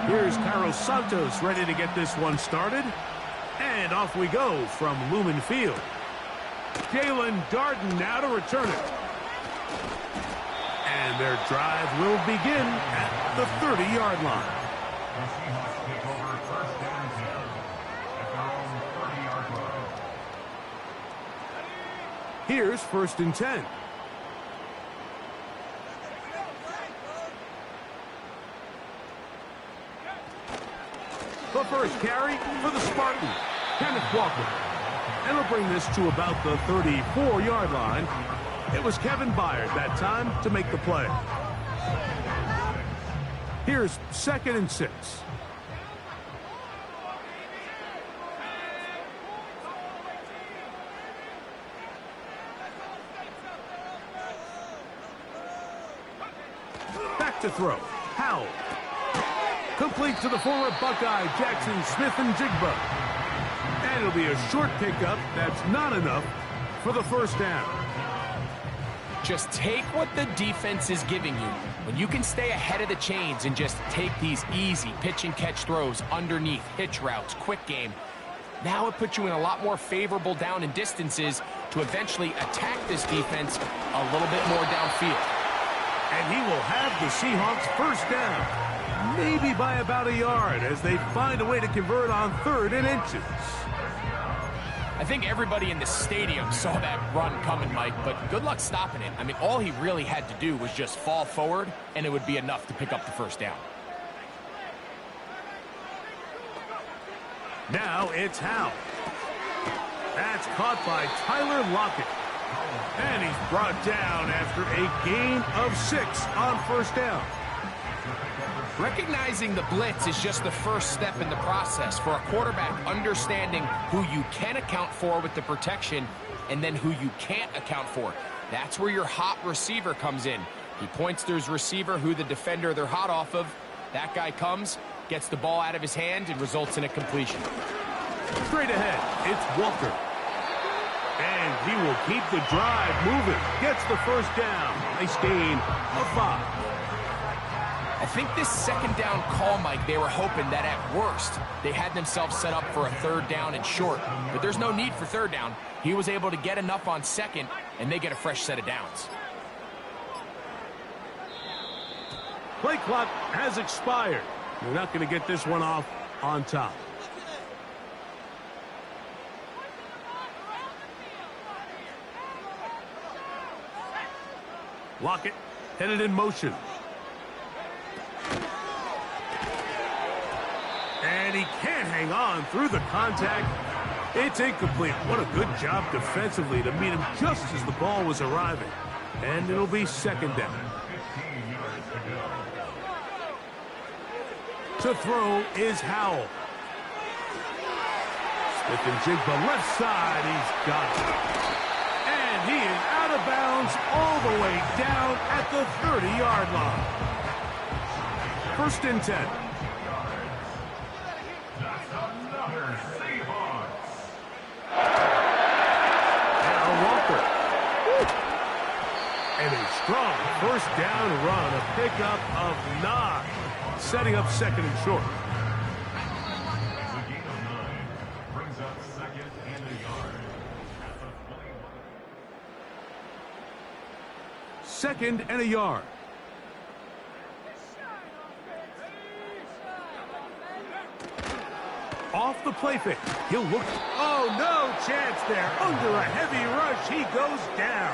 Here's Carlos Santos ready to get this one started. And off we go from Lumen Field. Jalen Darden now to return it. And their drive will begin at the 30-yard line. The Seahawks take over first down 10 at their own 30-yard line. Here's 1st and 10. The first carry for the Spartan, Kenneth Walker. And he'll bring this to about the 34-yard line. It was Kevin Byard that time to make the play. Here's 2nd and 6. Back to throw. Howell. Complete to the former Buckeye, Jackson Smith-Njigba. And it'll be a short pickup that's not enough for the first down. Just take what the defense is giving you. When you can stay ahead of the chains and just take these easy pitch and catch throws underneath, hitch routes, quick game, now it puts you in a lot more favorable down and distances to eventually attack this defense a little bit more downfield. And he will have the Seahawks first down, maybe by about a yard, as they find a way to convert on 3rd and inches. I think everybody in the stadium saw that run coming, Mike, but good luck stopping it. I mean, all he really had to do was just fall forward, and it would be enough to pick up the first down. Now it's Howell. That's caught by Tyler Lockett. And he's brought down after a gain of 6 on first down. Recognizing the blitz is just the first step in the process for a quarterback, understanding who you can account for with the protection and then who you can't account for. That's where your hot receiver comes in. He points to his receiver, who the defender they're hot off of. That guy comes, gets the ball out of his hand, and results in a completion. Straight ahead, it's Walker. And he will keep the drive moving. Gets the first down. Nice gain of 5. I think this 2nd down call, Mike, they were hoping that at worst they had themselves set up for a 3rd down and short. But there's no need for 3rd down. He was able to get enough on 2nd, and they get a fresh set of downs. Play clock has expired. They're not going to get this one off on top. Lockett headed in motion. And he can't hang on through the contact. It's incomplete. What a good job defensively to meet him just as the ball was arriving. And it'll be 2nd down. To throw is Howell. Smith-Njigba left side. He's got it. And he is out of bounds all the way down at the 30-yard line. 1st and 10. And a strong first down run, a pickup of 9, setting up 2nd and short. The gain of 9 brings up 2nd and a yard. 2nd and a yard. Off the play fake. He'll look. Oh, no chance there. Under a heavy rush, he goes down.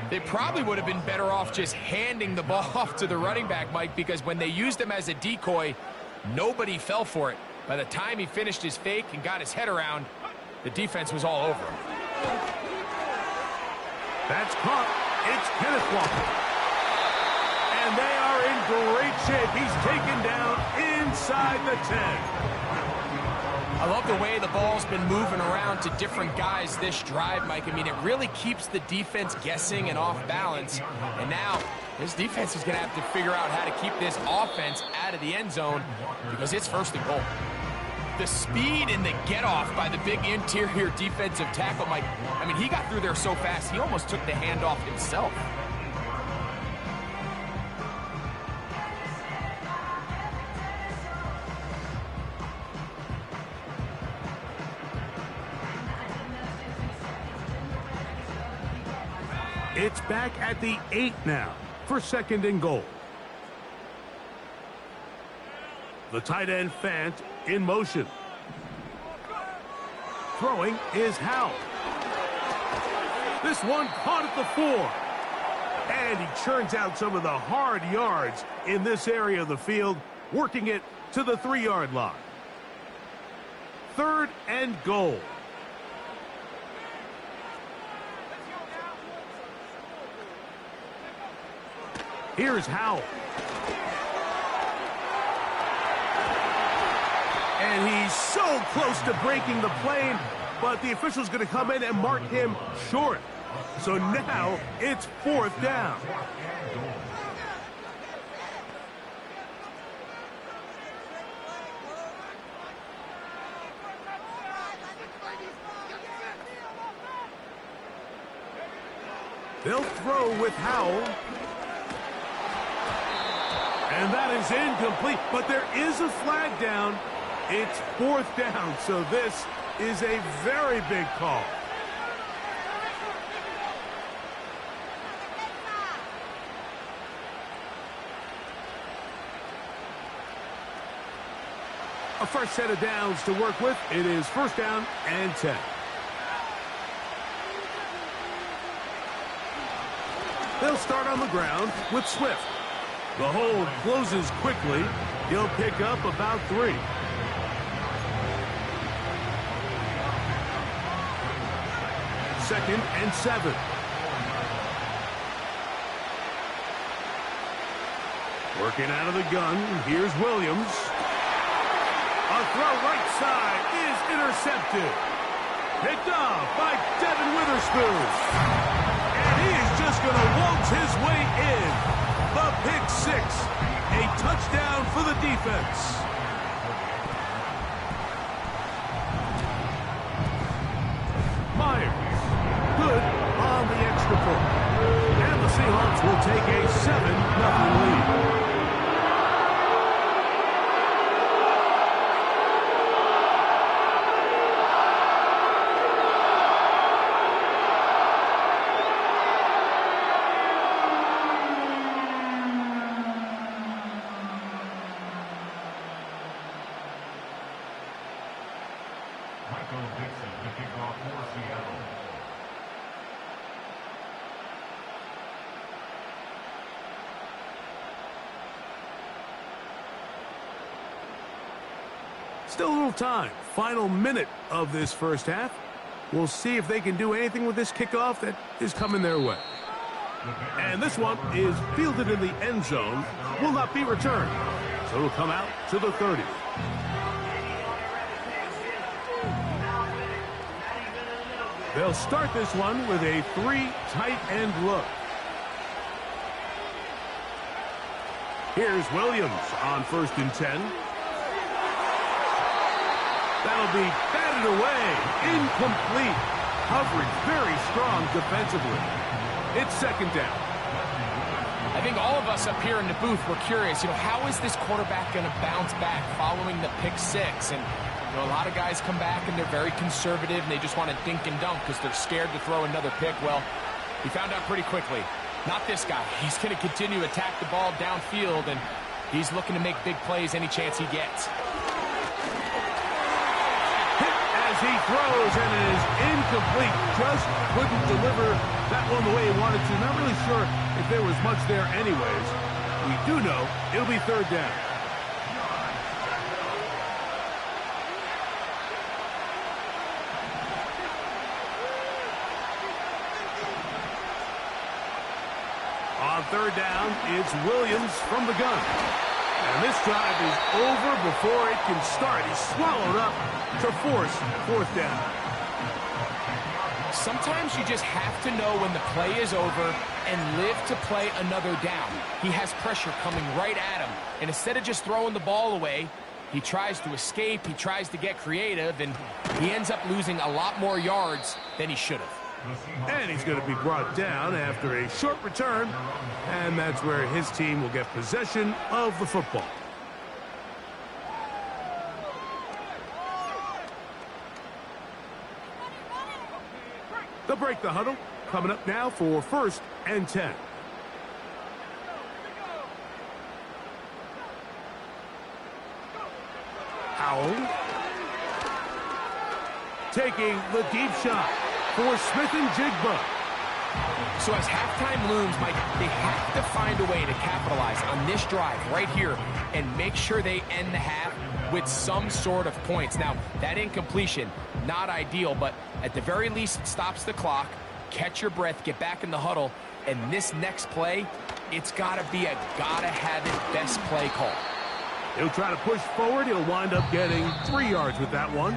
They probably would have been better off just handing the ball off to the running back, Mike, because when they used him as a decoy, nobody fell for it. By the time he finished his fake and got his head around, the defense was all over him. That's caught. It's Kenneth Walker. And they are in great shape. He's taken down inside the 10. I love the way the ball's been moving around to different guys this drive, Mike. I mean, it really keeps the defense guessing and off balance. And now, this defense is going to have to figure out how to keep this offense out of the end zone because it's 1st and goal. The speed and the get-off by the big interior defensive tackle, Mike. I mean, he got through there so fast, he almost took the handoff himself. It's back at the 8 now for 2nd and goal. The tight end Fant in motion. Throwing is Howell. This one caught at the 4. And he churns out some of the hard yards in this area of the field, working it to the 3-yard line. 3rd and goal. Here's Howell. And he's so close to breaking the plane, but the official's going to come in and mark him short. So now it's 4th down. They'll throw with Howell. And that is incomplete, but there is a flag down. It's 4th down, so this is a very big call. A first set of downs to work with. It is 1st down and 10. They'll start on the ground with Swift. The hold closes quickly. He'll pick up about 3. Second and 7. Working out of the gun. Here's Williams. A throw right side is intercepted. Picked off by Devin Witherspoon. And he is just going to waltz his way in. The pick 6. A touchdown for the defense. Myers. Good on the extra point. And the Seahawks will take a 7-0 lead. Still a little time. Final minute of this first half. We'll see if they can do anything with this kickoff that is coming their way. And this one is fielded in the end zone. Will not be returned. So it'll come out to the 30. They'll start this one with a 3 tight end look. Here's Williams on 1st and 10. That'll be batted away. Incomplete. Coverage very strong defensively. It's 2nd down. I think all of us up here in the booth were curious, how is this quarterback going to bounce back following the pick 6? And, a lot of guys come back and they're very conservative and they just want to dink and dunk because they're scared to throw another pick. Well, he found out pretty quickly. Not this guy. He's going to continue to attack the ball downfield, and he's looking to make big plays any chance he gets. He throws, and it is incomplete. Just couldn't deliver that one the way he wanted to. Not really sure if there was much there anyways. We do know it'll be 3rd down. On 3rd down, it's Williams from the gun. And this drive is over before it can start. He's swallowed up to force 4th down. Sometimes you just have to know when the play is over and live to play another down. He has pressure coming right at him. And instead of just throwing the ball away, he tries to escape, he tries to get creative, and he ends up losing a lot more yards than he should have. And he's going to be brought down after a short return, and that's where his team will get possession of the football. They'll break the huddle. coming up now for 1st and 10. Howell. Taking the deep shot for Smith and Jigba. So as halftime looms, Mike, they have to find a way to capitalize on this drive right here and make sure they end the half with some sort of points. Now, that incompletion, not ideal, but at the very least, it stops the clock. Catch your breath, get back in the huddle, and this next play, it's got to be a gotta-have-it best play call. He'll try to push forward. He'll wind up getting 3 yards with that one.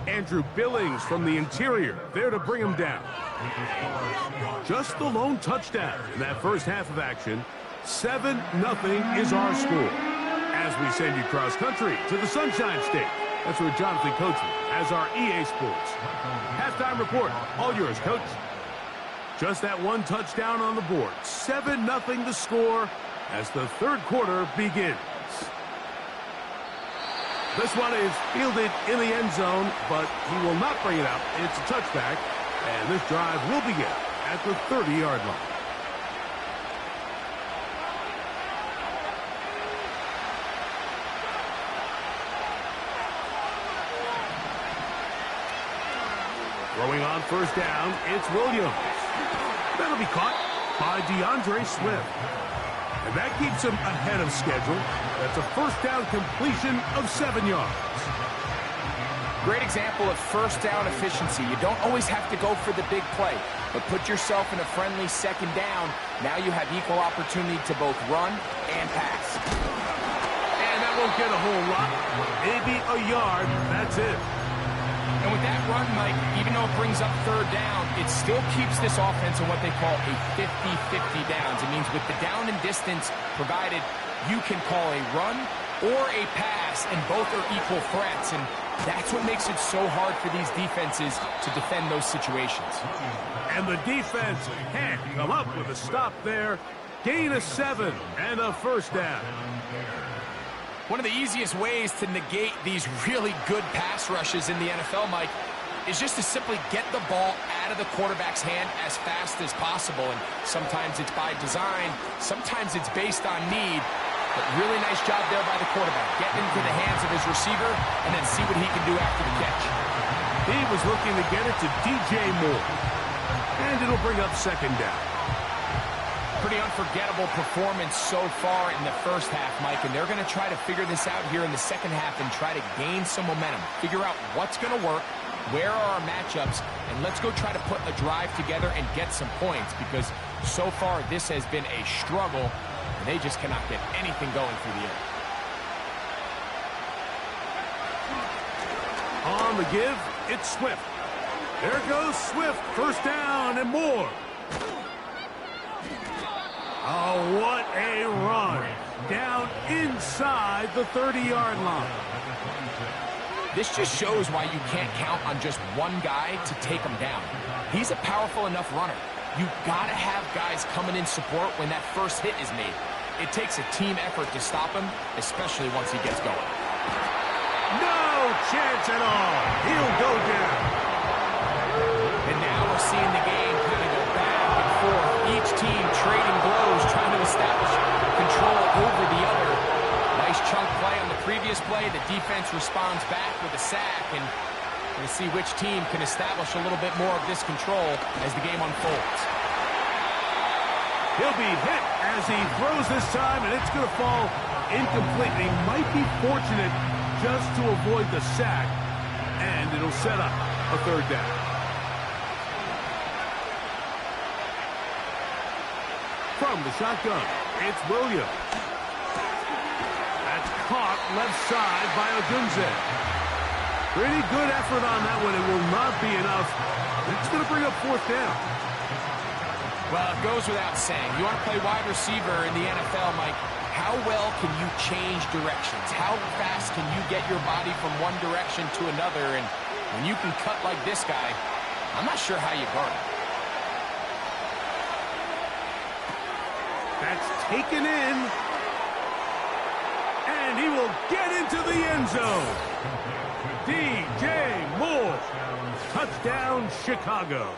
Andrew Billings from the interior there to bring him down. Just the lone touchdown in that first half of action. 7-0 is our score. As we send you cross country to the Sunshine State. That's where Jonathan Coachman has our EA Sports halftime report. All yours, Coach. Just that one touchdown on the board. 7-0 the score as the third quarter begins. This one is fielded in the end zone, but he will not bring it out. It's a touchback, and this drive will begin at the 30-yard line. Throwing on first down, it's Williams. That'll be caught by DeAndre Swift. And that keeps him ahead of schedule. That's a first down completion of 7 yards. Great example of first down efficiency. You don't always have to go for the big play, but put yourself in a friendly second down. Now you have equal opportunity to both run and pass. And that won't get a whole lot. Maybe a yard. That's it. And with that run, Mike, even though it brings up third down, it still keeps this offense in what they call a 50-50 downs. It means with the down and distance provided, you can call a run or a pass, and both are equal threats. And that's what makes it so hard for these defenses to defend those situations. And the defense can't come up with a stop there. Gain of 7 and a first down. One of the easiest ways to negate these really good pass rushes in the NFL, Mike, is just to simply get the ball out of the quarterback's hand as fast as possible. And sometimes it's by design, sometimes it's based on need. But really nice job there by the quarterback. Get into the hands of his receiver and then see what he can do after the catch. He was looking to get it to DJ Moore. And it'll bring up second down. Pretty unforgettable performance so far in the first half, Mike, and they're going to try to figure this out here in the second half and try to gain some momentum. Figure out what's going to work, where are our matchups, and let's go try to put a drive together and get some points, because so far this has been a struggle, and they just cannot get anything going through the air. On the give, it's Swift. There goes Swift, first down and more. Oh, what a run. Down inside the 30-yard line. This just shows why you can't count on just one guy to take him down. He's a powerful enough runner. You've got to have guys coming in support when that first hit is made. It takes a team effort to stop him, especially once he gets going. No chance at all. He'll go down. And now we're seeing the game kind of go back and forth. Each team trading blows, trying to establish control over the other. Nice chunk play on the previous play. The defense responds back with a sack, and we'll see which team can establish a little bit more of this control as the game unfolds. He'll be hit as he throws this time, and it's going to fall incomplete. He might be fortunate just to avoid the sack, and it'll set up a third down. From the shotgun, it's Williams. That's caught left side by Odunze. Pretty good effort on that one. It will not be enough. It's going to bring up fourth down. Well, it goes without saying. You want to play wide receiver in the NFL, Mike, how well can you change directions? How fast can you get your body from one direction to another? And when you can cut like this guy, I'm not sure how you guard it. That's taken in. And he will get into the end zone. DJ Moore. Touchdown, Chicago.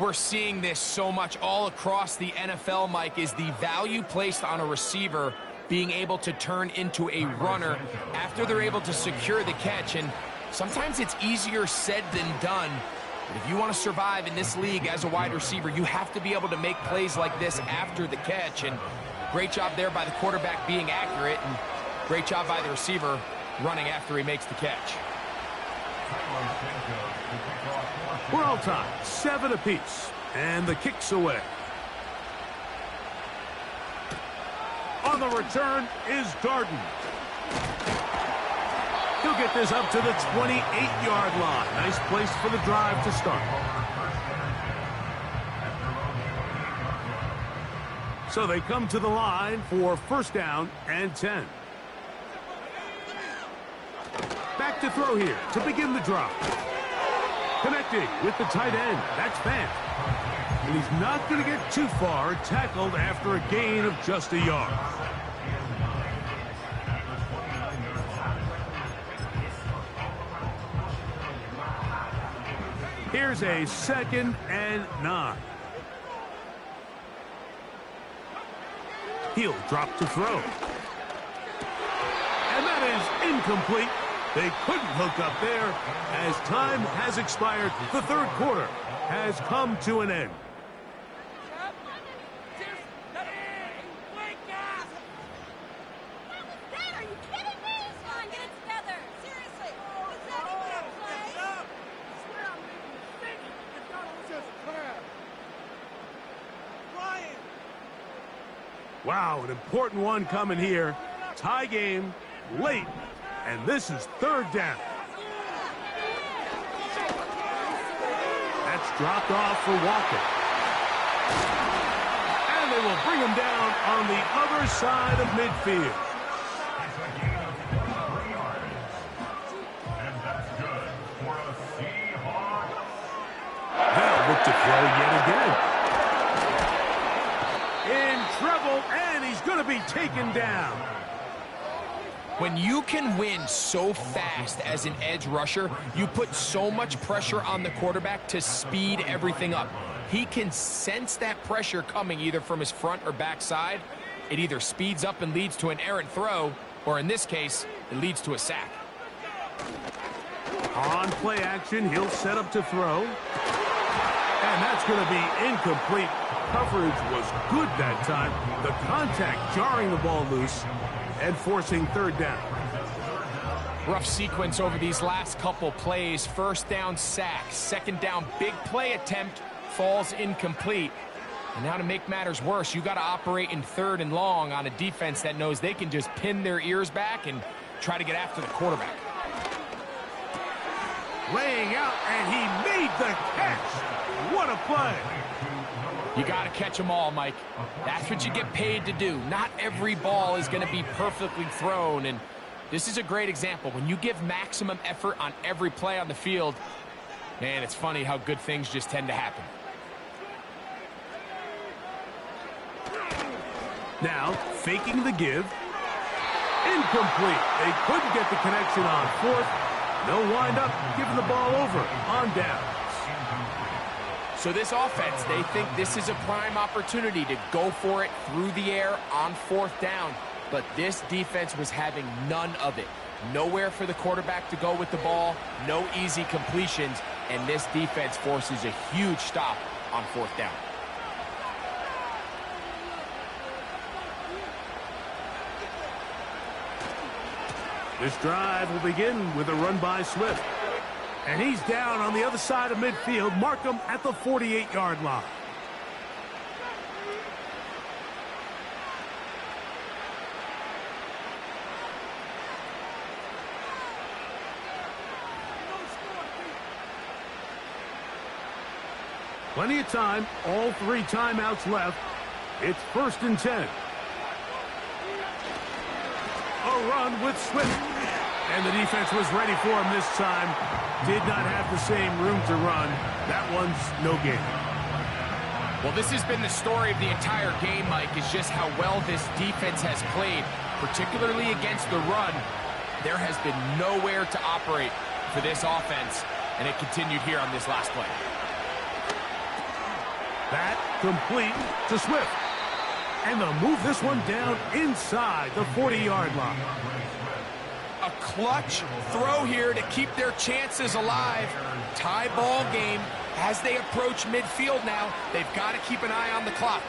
We're seeing this so much all across the NFL, Mike, is the value placed on a receiver being able to turn into a runner after they're able to secure the catch. And sometimes it's easier said than done. But if you want to survive in this league as a wide receiver, you have to be able to make plays like this after the catch. And great job there by the quarterback being accurate, and great job by the receiver running after he makes the catch. We're all tied, 7 apiece, and the kick's away. On the return is Darden. He'll get this up to the 28-yard line. Nice place for the drive to start. So they come to the line for first down and 10. Back to throw here to begin the drive. Connecting with the tight end. That's Fant. And he's not going to get too far, tackled after a gain of just a yard. Here's a 2nd and 9. He'll drop to throw. And that is incomplete. They couldn't hook up there as time has expired. The third quarter has come to an end. Are you kidding me? Come on, get it together. Seriously. What's that play? I swear I'm making a mistake. I thought it was just a crab. Ryan! Wow, an important one coming here. Tie game, late, and this is 3rd down. That's dropped off for Walker. And they will bring him down on the other side of midfield. And that's good for the Seahawks. They'll look to throw yet again. In trouble, and he's going to be taken down. When you can win so fast as an edge rusher, you put so much pressure on the quarterback to speed everything up. He can sense that pressure coming either from his front or back side. It either speeds up and leads to an errant throw, or in this case, it leads to a sack. On play action, he'll set up to throw. And that's going to be incomplete. Coverage was good that time. The contact jarring the ball loose and forcing 3rd down. Rough sequence over these last couple plays. 1st down, sack. 2nd down, big play attempt, falls incomplete. And now to make matters worse, you got to operate in 3rd and long on a defense that knows they can just pin their ears back and try to get after the quarterback. Laying out, and he made the catch. What a play. You got to catch them all, Mike. That's what you get paid to do. Not every ball is going to be perfectly thrown, and this is a great example. When you give maximum effort on every play on the field, man, it's funny how good things just tend to happen. Now, faking the give. Incomplete. They couldn't get the connection on 4th. No wind-up, giving the ball over on down. So this offense, they think this is a prime opportunity to go for it through the air on 4th down. But this defense was having none of it. Nowhere for the quarterback to go with the ball, no easy completions, and this defense forces a huge stop on 4th down. This drive will begin with a run by Swift. And he's down on the other side of midfield. Mark him at the 48-yard line. Plenty of time. All 3 timeouts left. It's 1st and 10. A run with Swift. And the defense was ready for him this time. Did not have the same room to run. That one's no gain. Well, this has been the story of the entire game, Mike, is just how well this defense has played, particularly against the run. There has been nowhere to operate for this offense, and it continued here on this last play. That complete to Swift. And they'll move this one down inside the 40-yard line. A clutch throw here to keep their chances alive. Tie ball game as they approach midfield now. They've got to keep an eye on the clock.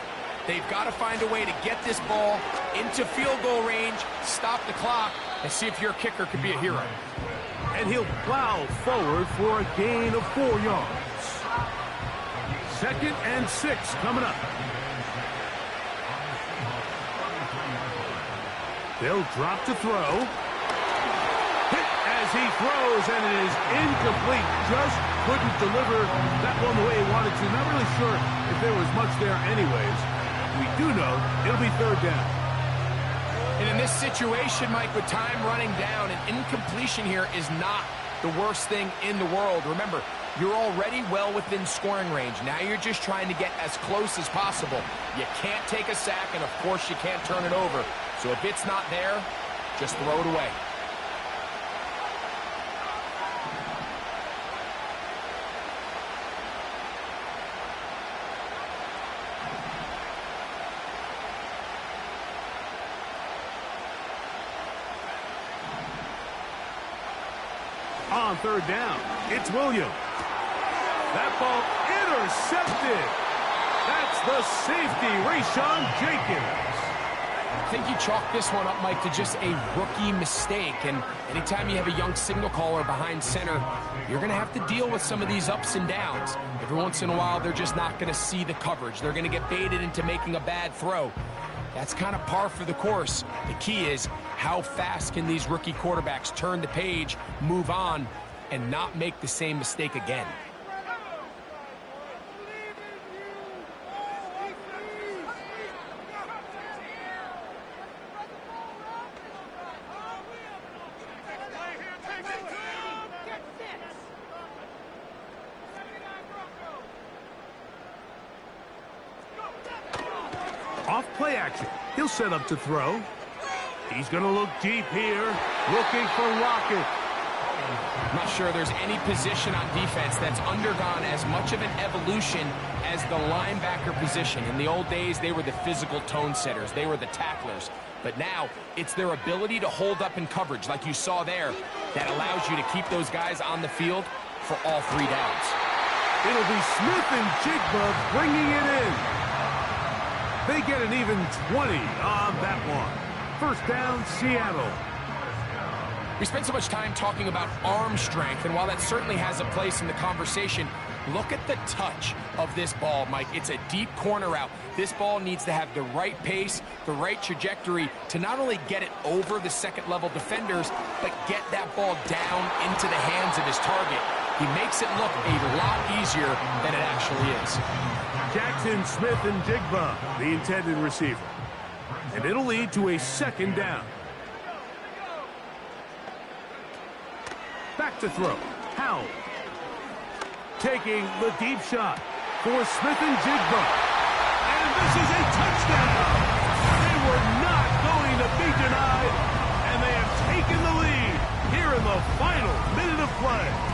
They've got to find a way to get this ball into field goal range, stop the clock, and see if your kicker could be a hero. And he'll plow forward for a gain of 4 yards. 2nd and 6 coming up. They'll drop to throw. Hit as he throws, and it is incomplete. Just couldn't deliver that one the way he wanted to. Not really sure if there was much there anyways. We do know it'll be 3rd down. And in this situation, Mike, with time running down, an incompletion here is not the worst thing in the world. Remember, you're already well within scoring range. Now you're just trying to get as close as possible. You can't take a sack, and of course you can't turn it over. So if it's not there, just throw it away. On 3rd down, it's Williams. That ball intercepted. That's the safety, Rashawn Jenkins. I think you chalk this one up, Mike, to just a rookie mistake. And anytime you have a young signal caller behind center, you're going to have to deal with some of these ups and downs. Every once in a while, they're just not going to see the coverage. They're going to get baited into making a bad throw. That's kind of par for the course. The key is how fast can these rookie quarterbacks turn the page, move on, and not make the same mistake again. Off play action. He'll set up to throw. He's going to look deep here, looking for Rocket. I'm not sure there's any position on defense that's undergone as much of an evolution as the linebacker position. In the old days, they were the physical tone setters. They were the tacklers. But now, it's their ability to hold up in coverage, like you saw there, that allows you to keep those guys on the field for all 3 downs. It'll be Smith and Jigba bringing it in. They get an even 20 on that one. 1st down, Seattle. We spent so much time talking about arm strength, and while that certainly has a place in the conversation, look at the touch of this ball, Mike. It's a deep corner route. This ball needs to have the right pace, the right trajectory to not only get it over the second-level defenders, but get that ball down into the hands of his target. He makes it look a lot easier than it actually is. Jackson, Smith, and Jigba, the intended receiver. And it'll lead to a 2nd down. Back to throw. Howell. Taking the deep shot for Smith and Jigba. And this is a touchdown. They were not going to be denied, and they have taken the lead here in the final minute of play.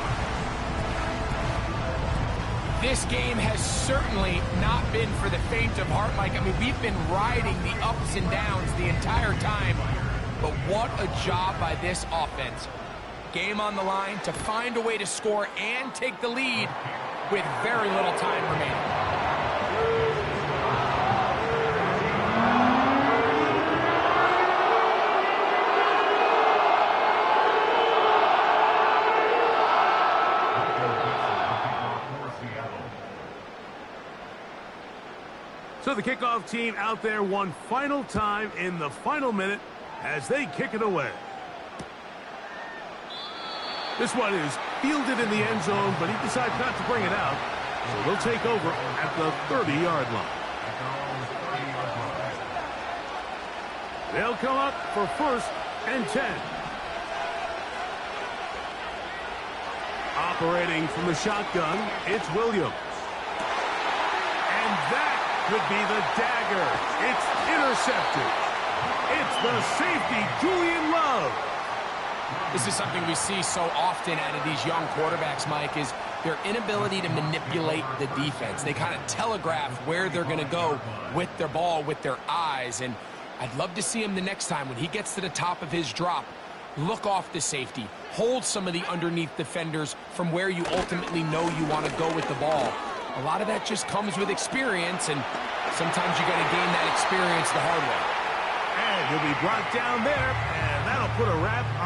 This game has certainly not been for the faint of heart, Mike. I mean, we've been riding the ups and downs the entire time, but what a job by this offense. Game on the line to find a way to score and take the lead with very little time remaining. So the kickoff team out there one final time in the final minute as they kick it away. This one is fielded in the end zone, but he decides not to bring it out. So they'll take over at the 30-yard line. They'll come up for 1st and 10. Operating from the shotgun, it's Williams. And that could be the dagger. It's intercepted. It's the safety, Julian Love. This is something we see so often out of these young quarterbacks, Mike, is their inability to manipulate the defense. They kind of telegraph where they're going to go with their ball, with their eyes. And I'd love to see him the next time when he gets to the top of his drop, look off the safety, hold some of the underneath defenders from where you ultimately know you want to go with the ball. A lot of that just comes with experience, and sometimes you got to gain that experience the hard way. And he'll be brought down there, and that'll put a wrap on